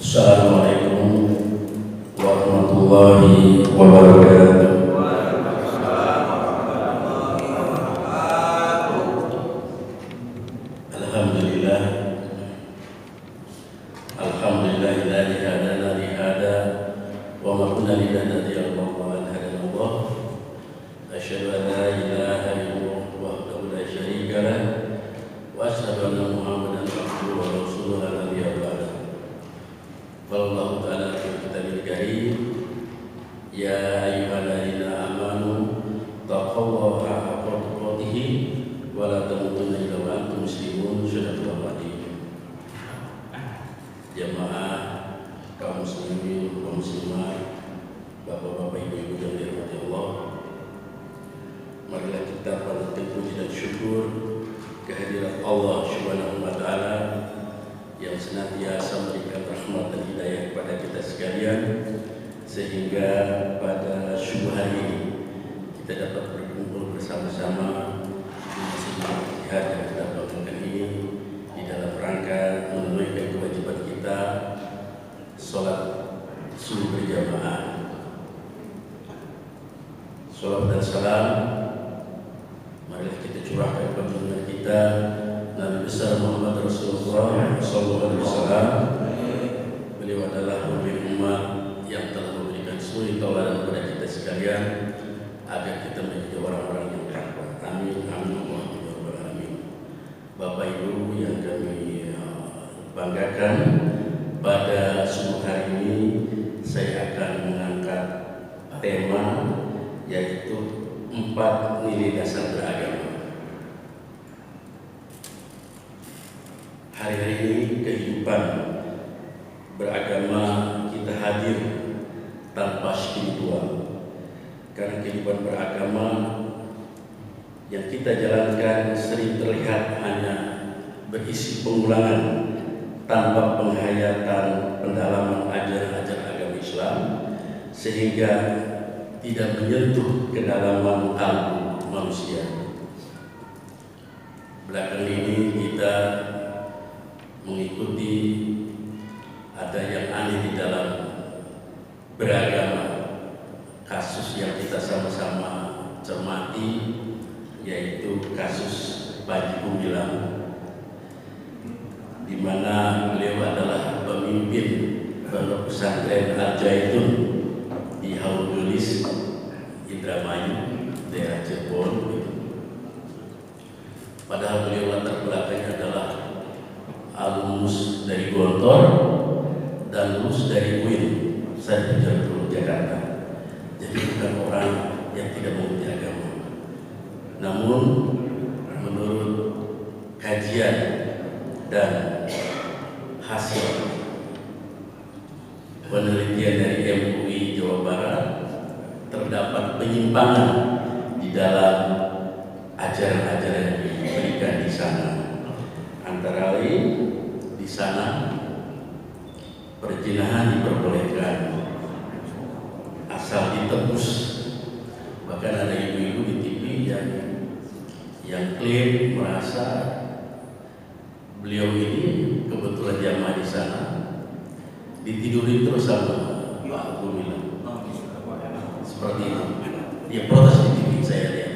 Assalamualaikum warahmatullahi wabarakatuh. Alhamdulillah, alhamdulillahilladzi hadana li hada wa ma kunna linahtadiya lawla an hadana Allah. Asyhadu an la ilaha illallah wahdahu la syarika lah wa asyhadu anna Muhammadan abduhu wa rasuluhu la nabiyya ba'dahu. Wallahu ta'ala fi kitabil karim, ya ayyuhalladzina amanu taqullaha haqqa tuqatih wa la tamutunna illa wa antum muslimun. Sadaqallahu adzim. Jamaah kaum muslimin, kaum muslimat, bapak-bapak, ibu-ibu yang dirahmati Allah, marilah kita panjatkan puji dan syukur kehadirat Allah Subhanahu wa taala yang senantiasa memberikan rahmat dan hidayah kepada kita sekalian, sehingga pada subuh hari ini kita dapat berkumpul bersama-sama di masjid jihad yang kita bangunkan ini di dalam rangka menunaikan kewajiban kita sholat subuh berjamaah. Shalawat dan salam marilah kita curahkan kepada junjungan kita Nabi besar Muhammad Rasulullah SAW. Beliau adalah pemimpin umat yang telah memberikan suri tauladan kepada kita sekalian agar kita menjadi orang-orang yang takwa. Amin, amin, amin. Bapak Ibu yang kami banggakan, pada subuh hari ini saya akan mengangkat tema yaitu 4 nilai dasar beragama. Hari-hari ini kehidupan beragama kita hadir tanpa spiritual, karena kehidupan beragama yang kita jalankan sering terlihat hanya berisi pengulangan tanpa penghayatan pendalaman ajaran-ajaran agama Islam, sehingga tidak menyentuh kedalaman kalbu manusia. Belakang ini kita mengikuti ada yang aneh di dalam beragama, kasus yang kita sama-sama cermati, yaitu kasus Panji Gumilang, di mana beliau adalah pemimpin Pondok Pesantren Al-Zaitun di Haudulis, Indramayu, daerah Cirebon. Padahal beliau latar belakangnya adalah alumnus dari Gontor dan lulus dari UIN, Sarjana Jakarta. Jadi bukan orang yang tidak mengerti agama. Namun menurut kajian dan hasil penelitian dari MUI Jawa Barat, terdapat penyimpangan di dalam ajaran-ajaran yang diberikan di sana. Antara lain di sana perzinahan diperbolehkan asal ditebus. Bahkan ada ibu-ibu di TV yang klaim merasa beliau ini kebetulan jamaah di sana, ditidurin terus sama Pak Gumilang. Seperti itu. Dia protes di TV, saya lihat.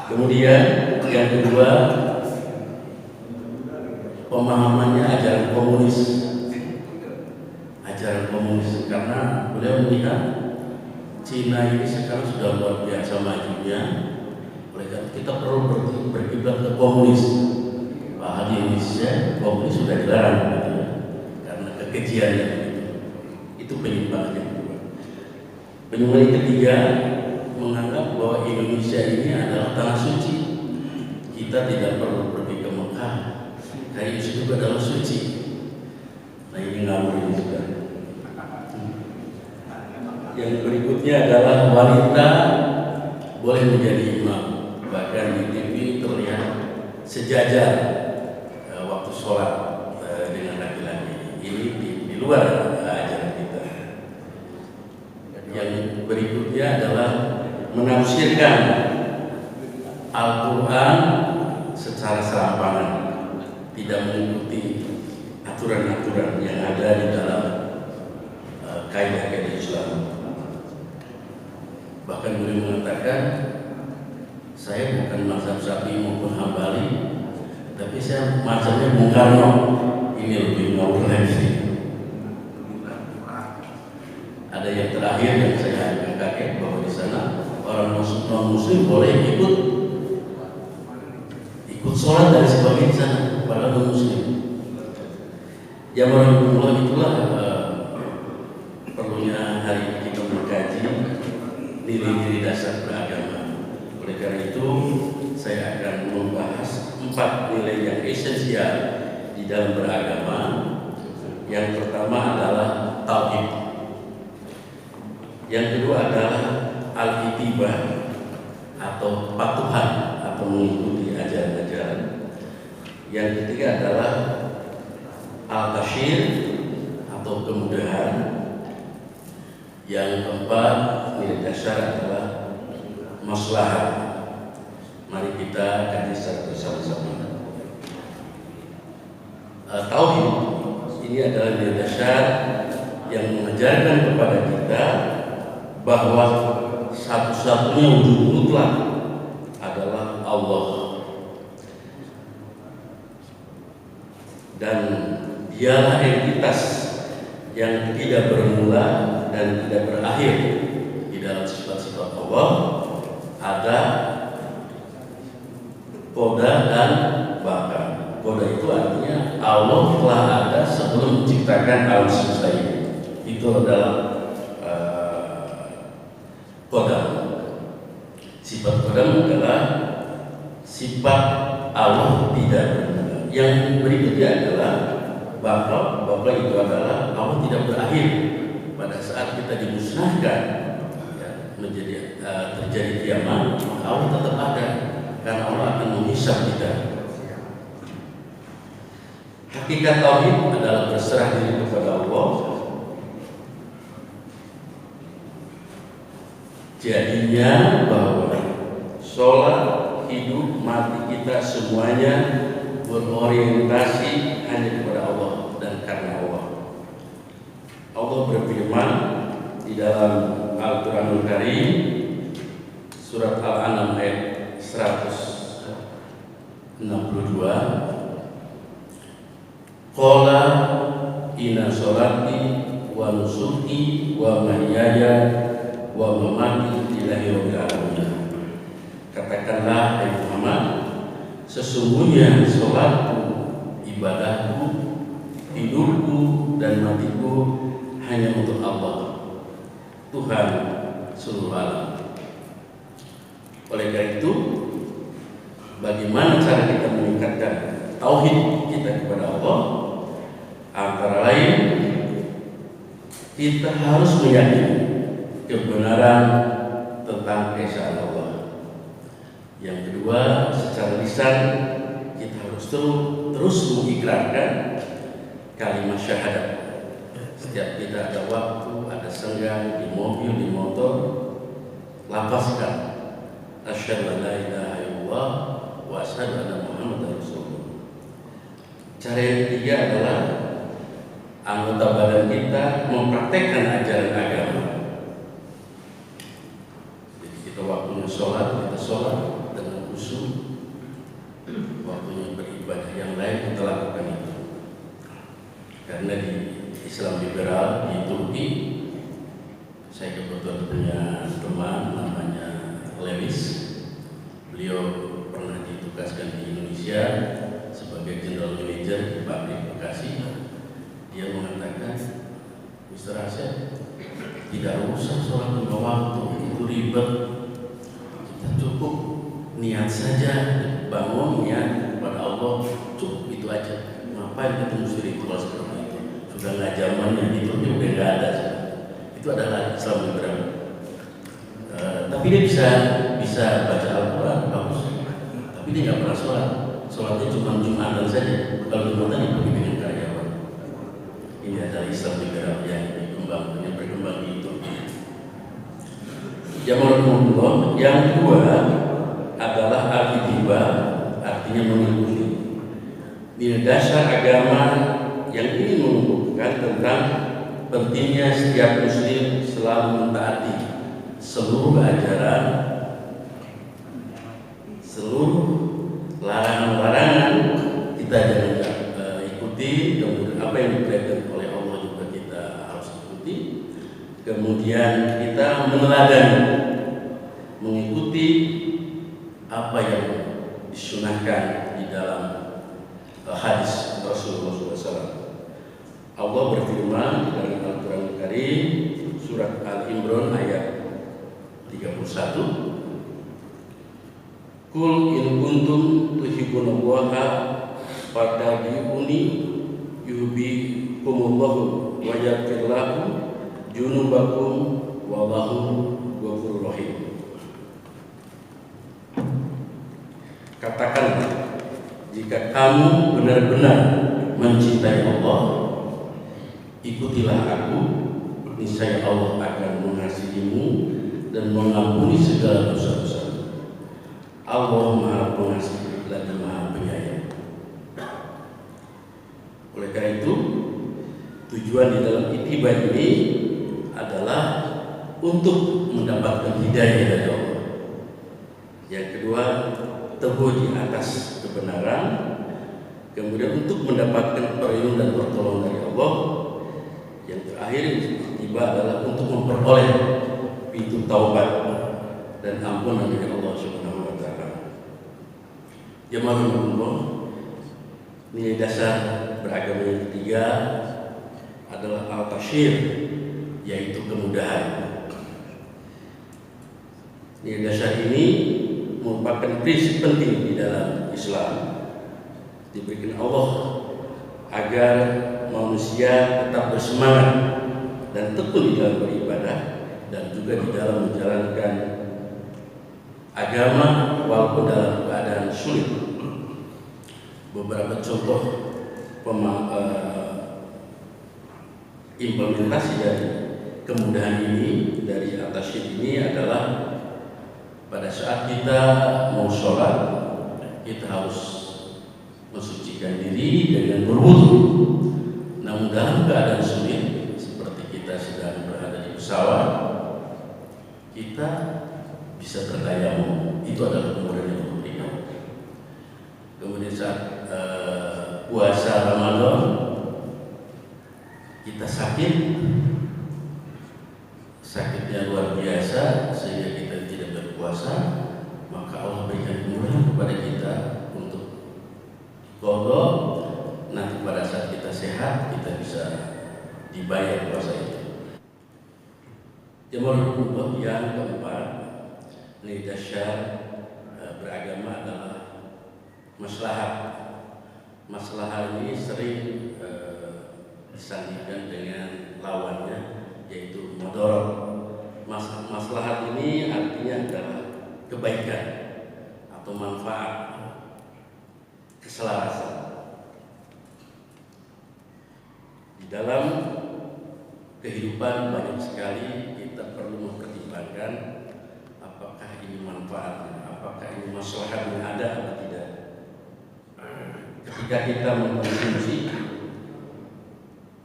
Kemudian yang kedua, pemahamannya ajaran komunis. Ajaran komunis, karena beliau melihat Cina ini sekarang sudah luar biasa majunya. Oleh karena kita perlu berkiblat ke komunis. Padahal di Indonesia komunis sudah dilarang, karena kekejiannya. Itu penyimpangan yang kedua. Penyimpangan yang ketiga, menganggap bahwa Indonesia ini adalah tanah suci. Kita tidak perlu pergi ke Mekah, karena itu adalah suci. Nah, ini ngawur ini sudah. Yang berikutnya adalah wanita boleh menjadi imam. Bahkan di TV terlihat sejajar waktu sholat dengan laki-laki. Ini di luar ajaran kita. Yang berikutnya adalah menafsirkan Al-Quran secara serampangan, tidak mengikuti aturan aturan-aturan yang ada di dalam kaidah-kaidah Islam. Bahkan beliau mengatakan, saya bukan mazhab Syafi'i maupun Hambali, tapi saya mazhabnya Bung Karno. Ini lebih ngawur lagi. Ada yang terakhir yang saya agak kaget bahwa di sana orang non Muslim boleh ikut sholat dan sebagainya di sana, padahal non Muslim. Ya warahmatullah, itulah perlunya hari ini kita mengkaji nilai-nilai dasar beragama. Oleh karena itu, saya akan membahas 4 nilai yang esensial di dalam beragama. Yang pertama adalah tauhid. Yang kedua adalah al-ittibah atau patuhan atau mengikuti ajaran-ajaran. Yang ketiga adalah al-tasyir atau kemudahan. Yang keempat, nilai dasar adalah maslahah. Mari kita kaji secara bersama-sama. Tauhid ini adalah nilai dasar yang mengajarkan kepada kita bahwa satu-satunya wujud mutlak adalah Allah, dan dialah entitas yang tidak bermula dan tidak berakhir. Di dalam sifat-sifat Allah ada koda dan baka. Koda itu artinya Allah telah ada sebelum menciptakan alam semesta ini. Itu adalah koda. Sifat koda adalah sifat Allah tidak bermula. Yang berikutnya adalah baka. Baka itu adalah Allah tidak berakhir. Pada saat kita dimusnahkan, ya, terjadi kiamat, Allah tetap ada karena Allah akan menghisab kita. Hakikat tauhid adalah berserah diri kepada Allah. Jadinya bahwa sholat, hidup, mati kita semuanya berorientasi hanya kepada Allah dan karena Allah. Allah berfirman di dalam Al-Quranul Karim, surat Al-An'am ayat 162, Qala inna sholati wa nusuki wa mahyaya wa mamati lillahi rabbil alamin. Katakanlah hai Muhammad, sesungguhnya sholatku, ibadahku, hidupku dan matiku hanya untuk Allah, Tuhan seluruh alam. Oleh karena itu, bagaimana cara kita meningkatkan tauhid kita kepada Allah? Antara lain, kita harus meyakini kebenaran tentang esa Allah. Yang kedua, secara lisan kita harus terus mengikrarkan kalimat syahadat. Setiap kita ada waktu, ada senggang, di mobil, di motor, lafazkan asyhadu an la ilaha illallah wa asyhadu anna muhammadar rasulullah. Cara yang ketiga adalah anggota badan kita mempraktekkan ajaran agama. Jadi kita waktunya sholat, kita sholat dengan khusyuk. Waktunya beribadah yang lain kita lakukan itu. Karena di Islam liberal di Turki, saya kebetulan punya teman namanya Lewis. Beliau pernah ditugaskan di Indonesia sebagai general manager di pabrik Bekasi. Dia mengatakan, Mr. Asep, tidak usah sholat 5 waktu, itu ribet. Kita cukup niat saja, bangun niat kepada Allah, cukup itu aja. Ngapain kita mesti ritual seperti itu? Sudah nggak zamannya, itu udah nggak ada. Itu adalah Islam liberal. Tapi dia bisa baca Al-Quran bagus, tapi dia nggak pernah sholat. Sholatnya cuma Jumatan saja. Kalau Jumatan ya pergi dengan karyawan. Ini adalah Islam liberal yang berkembang di Turki. Yang kedua adalah al-ittibah, artinya mengikuti. Nilai dasar agama yang ingin mengumpulkan tentang pentingnya setiap muslim selalu mentaati seluruh ajaran, seluruh larangan-larangan kita jangan ikuti, kemudian apa yang diperintahkan oleh Allah juga kita harus ikuti. Kemudian kita meneladani, mengikuti apa yang disunahkan di dalam hadis Rasulullah SAW. Allah berfirman dalam Al-Quran Karim surat Al-Imran ayat 31. Qul in kuntum tuhibbunallaha fattabi'uni yuhibbukumullahu wa yaghfir lakum junubakum wallahu ghafurur rahim. Katakanlah, jika kamu benar-benar mencintai Allah, ikutilah aku, niscaya Allah akan mengasihimu dan mengampuni segala dosa-dosa. Allah Maha Pengasih lagi Maha Penyayang. Oleh karena itu, tujuan di dalam ittiba ini adalah untuk mendapatkan hidayah dari Allah. Yang kedua, teguh di atas kebenaran. Kemudian untuk mendapatkan perlindungan dan pertolongan dari Allah. Yang terakhir tiba adalah untuk memperoleh pintu taubat dan ampunan dari Allah Subhanahu wa taala. Jemaah Allah, nilai dasar beragama yang ketiga adalah al-tasyir, yaitu kemudahan. Nilai dasar ini merupakan prinsip penting di dalam Islam, diberikan Allah agar manusia tetap bersemangat dan tekun di dalam beribadah dan juga di dalam menjalankan agama walaupun dalam keadaan sulit. Beberapa contoh implementasi dari kemudahan ini, dari at-tasyir ini adalah pada saat kita mau sholat, kita harus mensucikan diri dengan berwudu. Namun dalam keadaan sulit seperti kita sedang berada di pesawat, kita bisa bertayamum. Itu adalah kemudahan yang diberikan. Kemudian saat puasa Ramadan, kita sakitnya luar biasa sehingga kita tidak berpuasa, maka Allah berikan kemudahan kepada kita untuk qada. Nanti pada saat kita sehat, kita bisa dibayar puasa itu. Jemaah yang keempat, nilai dasar beragama adalah maslahat. Maslahat ini sering disandingkan dengan lawannya, yaitu mudarat. Maslahat ini artinya adalah kebaikan atau manfaat, keselarasan. Di dalam kehidupan banyak sekali kita perlu mempertimbangkan apakah ini manfaatnya, apakah ini maslahat yang ada atau tidak. Ketika kita mengkonsumsi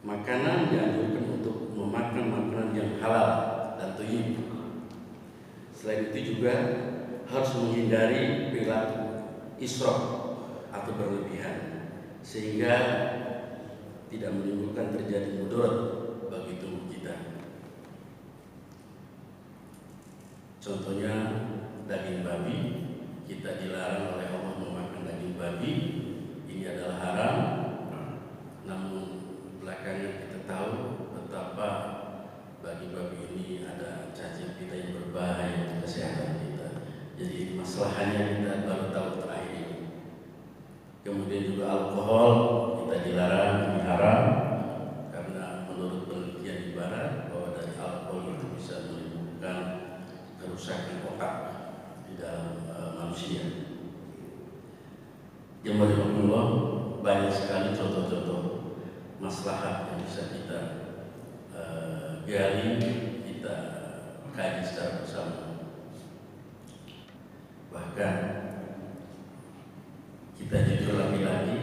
makanan, dianjurkan untuk memakan makanan yang halal dan thayyib. Selain itu juga harus menghindari perilaku israf atau berlebihan, sehingga tidak menimbulkan terjadi mudarat bagi tubuh kita. Contohnya daging babi, kita dilarang oleh Allah memakan daging babi. Ini adalah haram. Namun belakangan kita tahu betapa bagi babi ini ada cacing kita yang berbahaya untuk kesehatan kita. Jadi masalahnya kita baru tahu terakhir ini. Kemudian juga alkohol kita dilarang, ini haram, karena menurut penelitian di barat bahwa dari alkohol itu bisa menimbulkan kerusakan otak di dalam manusia. Jemaah Allah, banyak sekali contoh-contoh maslahat yang bisa kita gali, kita kaji secara bersama. Bahkan kita jujur laki-laki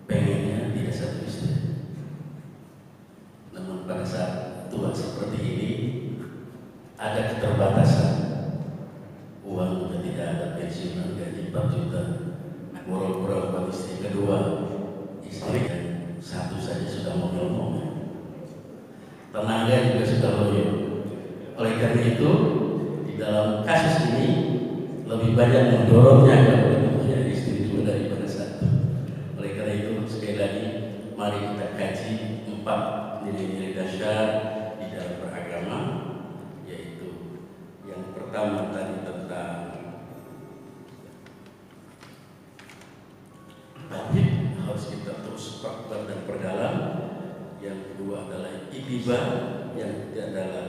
pengennya tidak satu istri. ada keterbatasan uang, juga tidak ada pensiunan gaji 4 juta, pura-pura buat istri kedua, istri yang satu saja sudah ngomel-ngomel, tenaga juga sudah loyo. Oleh karena itu di dalam kasus ini lebih banyak mendorongnya kepada istri juga daripada satu. Oleh karena itu sekali lagi mari kita kaji 4 nilai-nilai dasar di dalam beragama, yaitu yang pertama tadi tentang tabib harus kita terus perkuat dan perdalam. Yang kedua adalah ittiba, yang ketiga adalah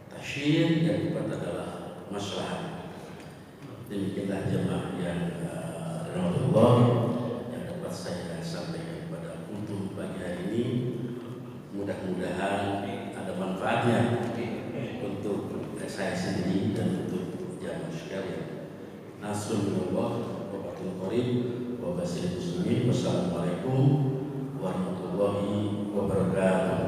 tasyir, yang keempat adalah maslahat. Demikianlah jemaah yang rahmatullah yang dapat saya sampaikan pada untuk pagi hari ini. Mudah-mudahan ada manfaatnya untuk saya sendiri dan untuk jamaah sekalian. Nasrullah wa batul qarib wa basyiril muslimin. Wassalamualaikum warahmatullahi wabarakatuh.